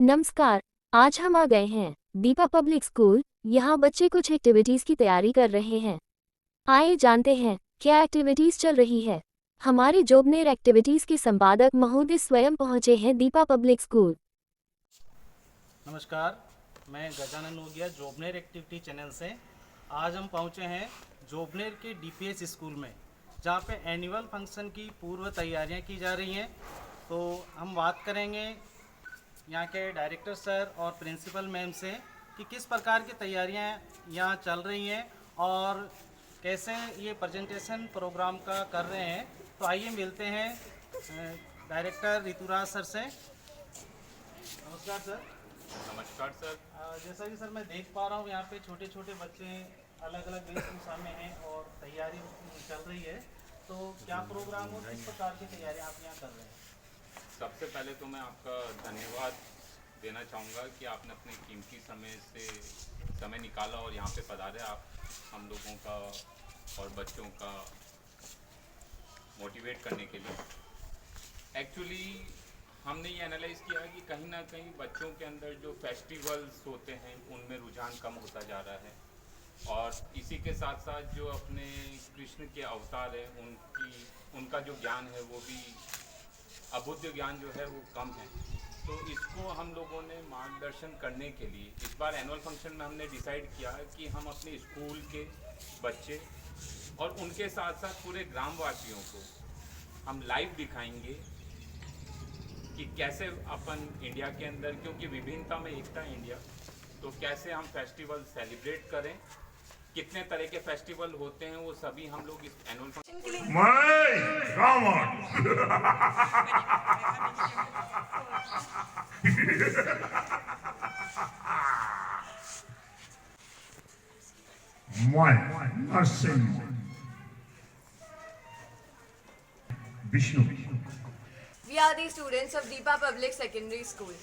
नमस्कार। आज हम आ गए हैं दीपा पब्लिक स्कूल। यहाँ बच्चे कुछ एक्टिविटीज की तैयारी कर रहे हैं। आइए जानते हैं क्या एक्टिविटीज चल रही है। हमारे जोबनेर एक्टिविटीज के संपादक महोदय स्वयं पहुंचे हैं दीपा पब्लिक स्कूल। नमस्कार, मैं गजानन नोगिया जोबनेर एक्टिविटी चैनल से। आज हम पहुंचे हैं जोबनेर के डीपीएस स्कूल में, जहां पे एनुअल फंक्शन की पूर्व तैयारियां की जा रही हैं। तो हम बात करेंगे यहाँ के डायरेक्टर सर और प्रिंसिपल मैम से कि किस प्रकार की तैयारियां यहाँ चल रही हैं और कैसे ये प्रेजेंटेशन प्रोग्राम का कर रहे हैं। तो आइए मिलते हैं डायरेक्टर ऋतुराज सर से। नमस्कार सर। नमस्कार सर। जैसा कि सर मैं देख पा रहा हूँ यहाँ पे छोटे छोटे बच्चे अलग अलग वेशभूषा में हैं और तैयारी चल रही है। तो क्या प्रोग्राम और किस प्रकार की तैयारी आप यहाँ कर रहे हैं? सबसे पहले तो मैं आपका धन्यवाद देना चाहूँगा कि आपने अपने कीमती समय निकाला और यहाँ पे पधारे। आप हम लोगों का और बच्चों का मोटिवेट करने के लिए। एक्चुअली हमने ये एनालाइज किया कि कहीं ना कहीं बच्चों के अंदर जो फेस्टिवल्स होते हैं उनमें रुझान कम होता जा रहा है, और इसी के साथ साथ जो अपने कृष्ण के अवतार हैं उनका जो ज्ञान है वो भी अबुद्ध ज्ञान जो है वो कम है। तो इसको हम लोगों ने मार्गदर्शन करने के लिए इस बार एनुअल फंक्शन में हमने डिसाइड किया कि हम अपने स्कूल के बच्चे और उनके साथ साथ पूरे ग्रामवासियों को हम लाइव दिखाएंगे कि कैसे अपन इंडिया के अंदर, क्योंकि विभिन्नता में एकता इंडिया, तो कैसे हम फेस्टिवल सेलिब्रेट करें, कितने तरह के फेस्टिवल होते हैं वो सभी हम लोग इस एनुअल फंक्शन के लिए। Vishnu. We are the students of Deepa Public Secondary School.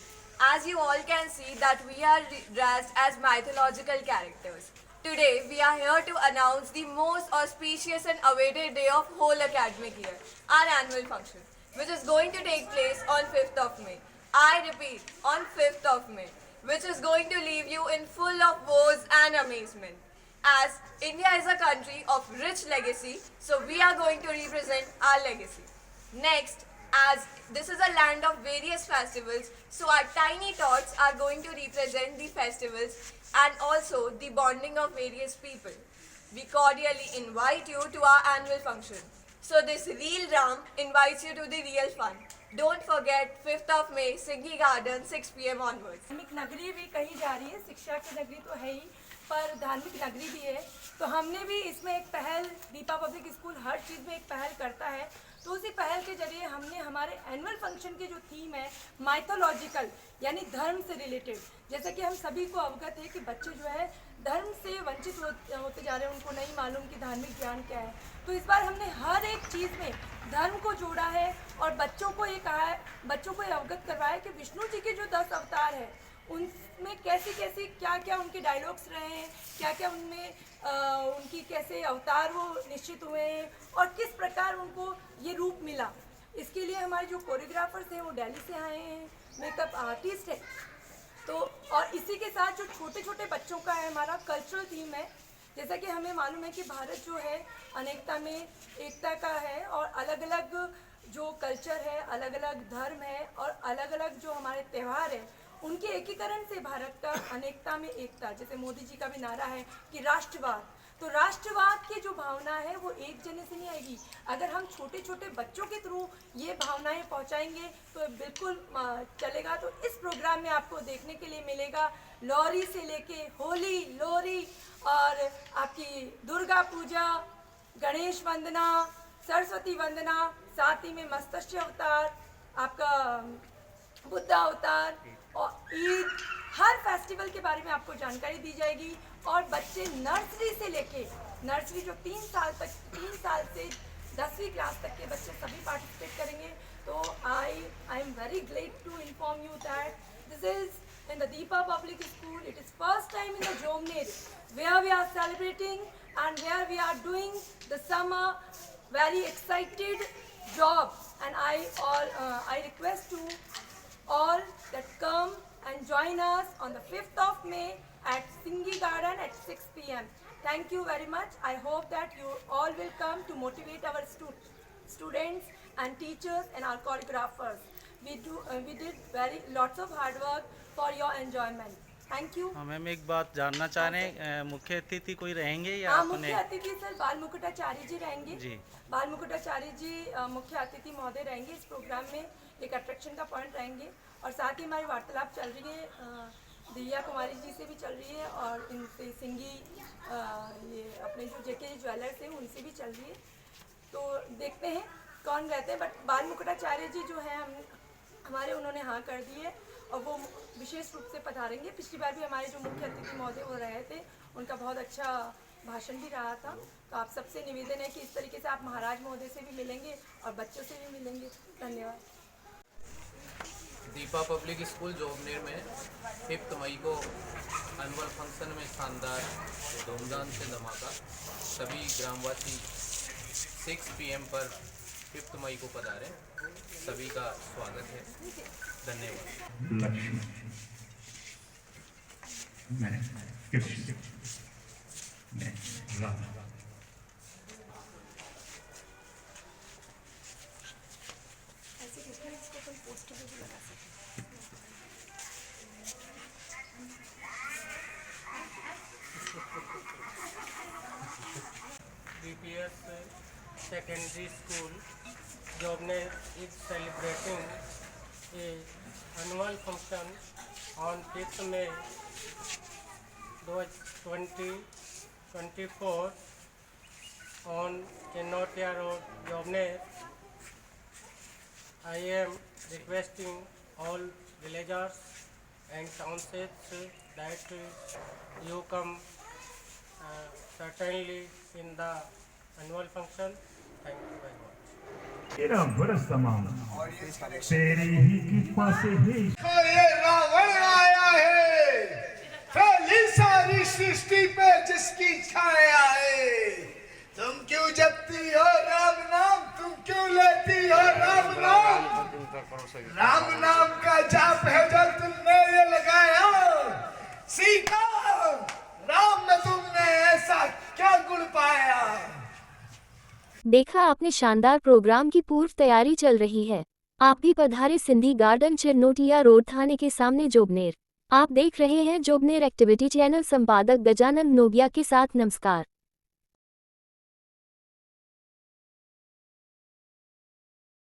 As you all can see that we are dressed as mythological characters. Today we are here to announce the most auspicious and awaited day of whole academic year, our annual function, which is going to take place on 5th of May. I repeat, on 5th of May, which is going to leave you in full of woes and amazement. As India is a country of rich legacy, so we are going to represent our legacy. Next, as this is a land of various festivals, so our tiny tots are going to represent the festivals and also the bonding of various people. We cordially invite you to our annual function. So this real Ram invites you to the real fun. Don't forget 5th of May, Singhi Garden, 6 p.m. onwards. धार्मिक नगरी भी कही जा रही है, शिक्षा की नगरी तो है ही, पर धार्मिक नगरी भी है। तो हमने भी इसमें एक पहल, दीपा पब्लिक स्कूल हर चीज़ में एक पहल करता है, तो उसी पहल के जरिए हमने हमारे एनुअल फंक्शन की जो थीम है माइथोलॉजिकल, यानी धर्म से रिलेटेड, जैसा कि हम सभी को अवगत है कि बच्चे जो है धर्म से वंचित होते जा रहे हैं, उनको नहीं मालूम कि धार्मिक ज्ञान क्या है। तो इस बार हमने हर एक चीज़ में धर्म को जोड़ा है और बच्चों को ये कहा है, बच्चों को ये अवगत करवाया है कि विष्णु जी के जो 10 अवतार हैं उनमें कैसी कैसी क्या क्या उनके डायलॉग्स रहे हैं, क्या क्या उनमें उनकी कैसे अवतार वो निश्चित हुए हैं और किस प्रकार उनको ये रूप मिला। इसके लिए हमारे जो कोरियोग्राफर्स हैं वो दिल्ली से आए हैं, मेकअप आर्टिस्ट है। तो और इसी के साथ जो छोटे छोटे बच्चों का है हमारा कल्चरल थीम है। जैसा कि हमें मालूम है कि भारत जो है अनेकता में एकता का है और अलग अलग जो कल्चर है, अलग अलग धर्म है और अलग अलग जो हमारे त्यौहार हैं उनके एकीकरण से भारत का अनेकता में एकता, जैसे मोदी जी का भी नारा है कि राष्ट्रवाद, तो राष्ट्रवाद की जो भावना है वो एक जने से नहीं आएगी। अगर हम छोटे छोटे बच्चों के थ्रू ये भावनाएं पहुंचाएंगे तो बिल्कुल चलेगा। तो इस प्रोग्राम में आपको देखने के लिए मिलेगा लोहरी से लेके होली, लोहरी और आपकी दुर्गा पूजा, गणेश वंदना, सरस्वती वंदना, साथ ही में मत्स्य अवतार, आपका बुद्ध अवतार और ईद, हर फेस्टिवल के बारे में आपको जानकारी दी जाएगी। और बच्चे नर्सरी से लेके नर्सरी जो 3 साल से 10वीं क्लास तक के बच्चे सभी पार्टिसिपेट करेंगे। तो I am very glad to inform you that this is in the Deepa public school. It is first time in the Jomner where we are celebrating and where we are doing the summer very excited job, and I request to all that come and join us on the 5th of May at Singhi Garden at 6 p.m. Thank you very much. I hope that you all will come to motivate our students and teachers and our choreographers. We did lots of hard work for your enjoyment. Thank you. Ma'am एक बात जानना चाह रहे हैं, मुख्य अतिथि कोई रहेंगे या हाँ, अपने? मुख्य अतिथि सर बाल मुकुटाचार्य जी रहेंगे जी। बाल मुकुटाचार्य जी मुख्य अतिथि महोदय रहेंगे। इस प्रोग्राम में एक अट्रैक्शन का पॉइंट रहेंगे और साथ ही हमारी वार्तालाप चल रही है दिव्या कुमारी जी से भी चल रही है और इनसे सिंगी ये अपने जो जेके ज्वेलर्स हैं उनसे भी चल रही है। तो देखते हैं कौन रहते हैं, बट बाल मुकुटाचार्य जी जो है हमारे उन्होंने हाँ कर दी है और वो विशेष रूप से पधारेंगे। पिछली बार भी हमारे जो मुख्य अतिथि महोदय वो रहे थे, उनका बहुत अच्छा भाषण भी रहा था। तो आप सबसे निवेदन है कि इस तरीके से आप महाराज महोदय से भी मिलेंगे और बच्चों से भी मिलेंगे। धन्यवाद। दीपा पब्लिक स्कूल जोबनेर में 5 मई को एनुअल फंक्शन में शानदार धूमधाम से धमाका। सभी ग्रामवासी 6 PM पर 5 मई को पधारें। सभी का स्वागत है। धन्यवाद। लक्ष्मी मैं कृष्ण मैं Ram. DPS Secondary School Jobner is celebrating a annual function on 5th May 2024 on Chenotia Road, Jobner. I am requesting all villagers and townships that you come certainly in the annual function. Thank you very much. तेरा बरस तमाम तेरी ही कृपा से ही ये रावण आया है, फैली सारी सृष्टि पे जिसकी छाया है। तुम क्यों जपती हो राम नाम, तुम क्यों लेती हो राम नाम? राम नाम का जाप है जो तुमने ये लगाया। सीता राम में तुमने ऐसा क्या गुण पाया? देखा आपने, शानदार प्रोग्राम की पूर्व तैयारी चल रही है। आप भी पधारे सिंधी गार्डन, चिरनोटिया रोड, थाने के सामने, जोबनेर। आप देख रहे हैं जोबनेर एक्टिविटी चैनल। संपादक गजानन नोगिया के साथ नमस्कार।